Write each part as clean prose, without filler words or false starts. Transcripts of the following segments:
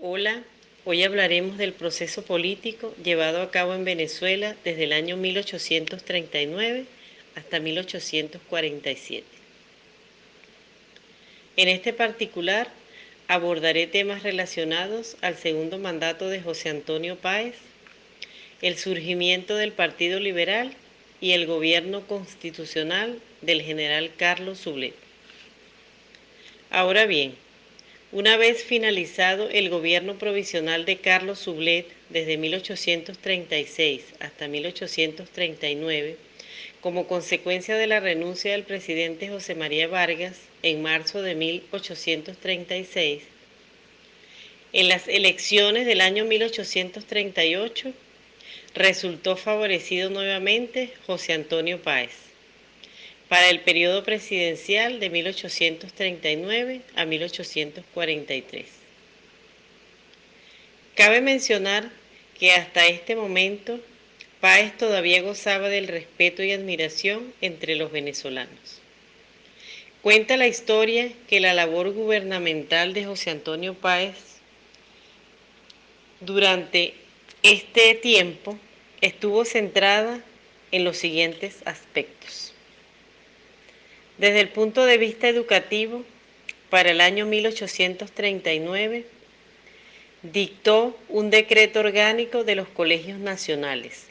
Hola, hoy hablaremos del proceso político llevado a cabo en Venezuela desde el año 1839 hasta 1847. En este particular, abordaré temas relacionados al segundo mandato de José Antonio Páez, el surgimiento del Partido Liberal y el gobierno constitucional del general Carlos Sublet. Ahora bien, una vez finalizado el gobierno provisional de Carlos Sublet desde 1836 hasta 1839, como consecuencia de la renuncia del presidente José María Vargas en marzo de 1836, en las elecciones del año 1838 resultó favorecido nuevamente José Antonio Páez para el periodo presidencial de 1839 a 1843. Cabe mencionar que hasta este momento Páez todavía gozaba del respeto y admiración entre los venezolanos. Cuenta la historia que la labor gubernamental de José Antonio Páez durante este tiempo estuvo centrada en los siguientes aspectos. Desde el punto de vista educativo, para el año 1839, dictó un decreto orgánico de los colegios nacionales,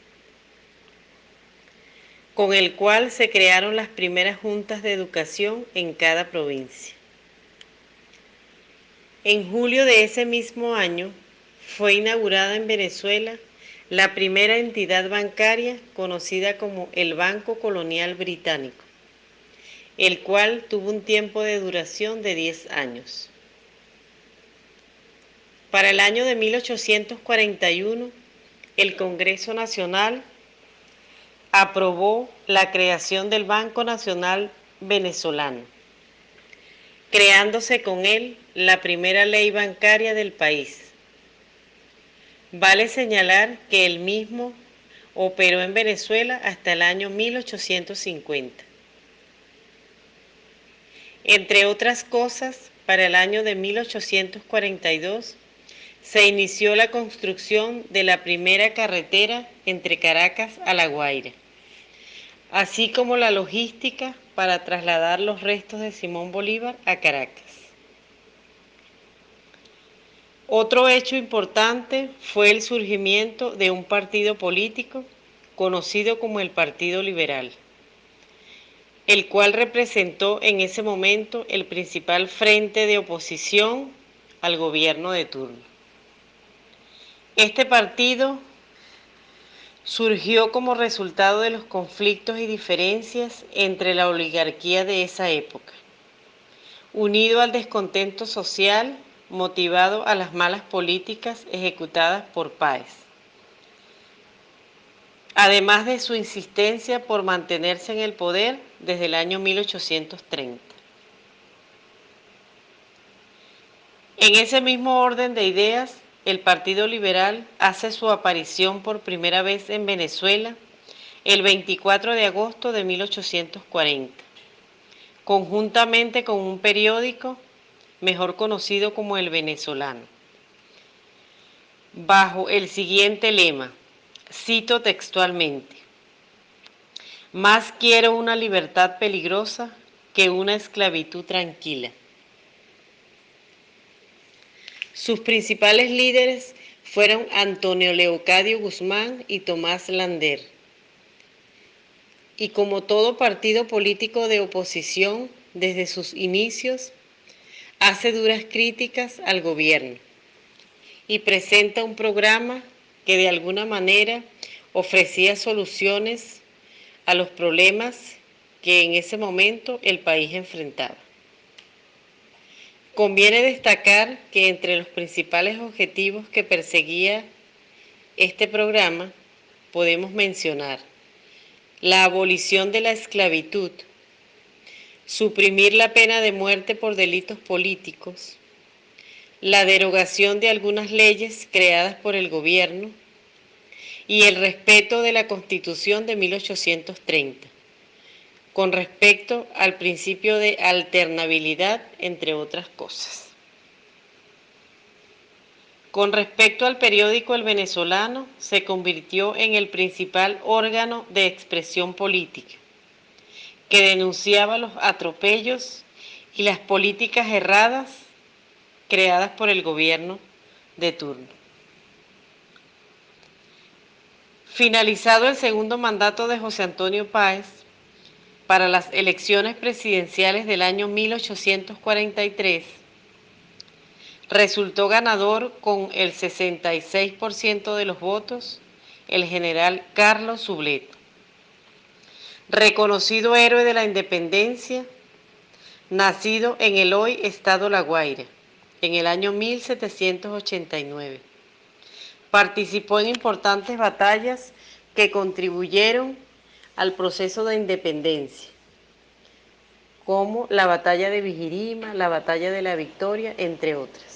con el cual se crearon las primeras juntas de educación en cada provincia. En julio de ese mismo año fue inaugurada en Venezuela la primera entidad bancaria conocida como el Banco Colonial Británico, el cual tuvo un tiempo de duración de 10 años. Para el año de 1841, el Congreso Nacional aprobó la creación del Banco Nacional Venezolano, creándose con él la primera ley bancaria del país. Vale señalar que el mismo operó en Venezuela hasta el año 1850. Entre otras cosas, para el año de 1842 se inició la construcción de la primera carretera entre Caracas a La Guaira, así como la logística para trasladar los restos de Simón Bolívar a Caracas. Otro hecho importante fue el surgimiento de un partido político conocido como el Partido Liberal, el cual representó en ese momento el principal frente de oposición al gobierno de turno. Este partido surgió como resultado de los conflictos y diferencias entre la oligarquía de esa época, unido al descontento social motivado a las malas políticas ejecutadas por Páez, además de su insistencia por mantenerse en el poder desde el año 1830. En ese mismo orden de ideas, el Partido Liberal hace su aparición por primera vez en Venezuela el 24 de agosto de 1840, conjuntamente con un periódico mejor conocido como El Venezolano, bajo el siguiente lema, cito textualmente: más quiero una libertad peligrosa que una esclavitud tranquila. Sus principales líderes fueron Antonio Leocadio Guzmán y Tomás Lander. Y como todo partido político de oposición, desde sus inicios, hace duras críticas al gobierno y presenta un programa que de alguna manera ofrecía soluciones a los problemas que en ese momento el país enfrentaba. Conviene destacar que entre los principales objetivos que perseguía este programa podemos mencionar la abolición de la esclavitud, suprimir la pena de muerte por delitos políticos, la derogación de algunas leyes creadas por el gobierno y el respeto de la Constitución de 1830, con respecto al principio de alternabilidad, entre otras cosas. Con respecto al periódico El Venezolano, se convirtió en el principal órgano de expresión política, que denunciaba los atropellos y las políticas erradas creadas por el gobierno de turno. Finalizado el segundo mandato de José Antonio Páez, para las elecciones presidenciales del año 1843, resultó ganador con el 66% de los votos el general Carlos Sublet, reconocido héroe de la independencia, nacido en el hoy estado La Guaira, en el año 1789. Participó en importantes batallas que contribuyeron al proceso de independencia, como la batalla de Vigirima, la batalla de la Victoria, entre otras.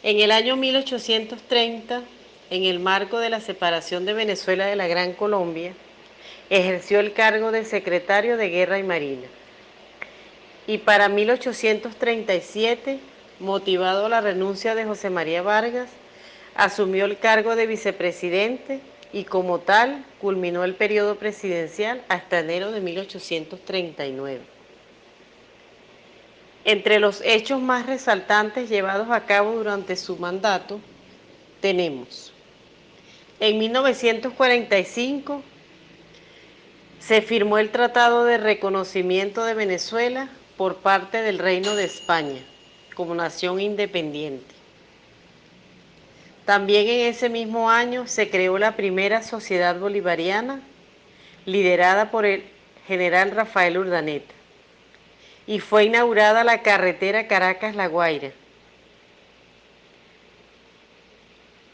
En el año 1830, en el marco de la separación de Venezuela de la Gran Colombia, ejerció el cargo de secretario de Guerra y Marina. Y para 1837, motivado a la renuncia de José María Vargas, asumió el cargo de vicepresidente y como tal culminó el periodo presidencial hasta enero de 1839. Entre los hechos más resaltantes llevados a cabo durante su mandato tenemos: en 1945 se firmó el Tratado de Reconocimiento de Venezuela por parte del Reino de España como nación independiente. También en ese mismo año se creó la primera sociedad bolivariana, liderada por el general Rafael Urdaneta, y fue inaugurada la carretera Caracas-La Guaira,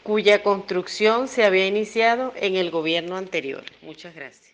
cuya construcción se había iniciado en el gobierno anterior. Muchas gracias.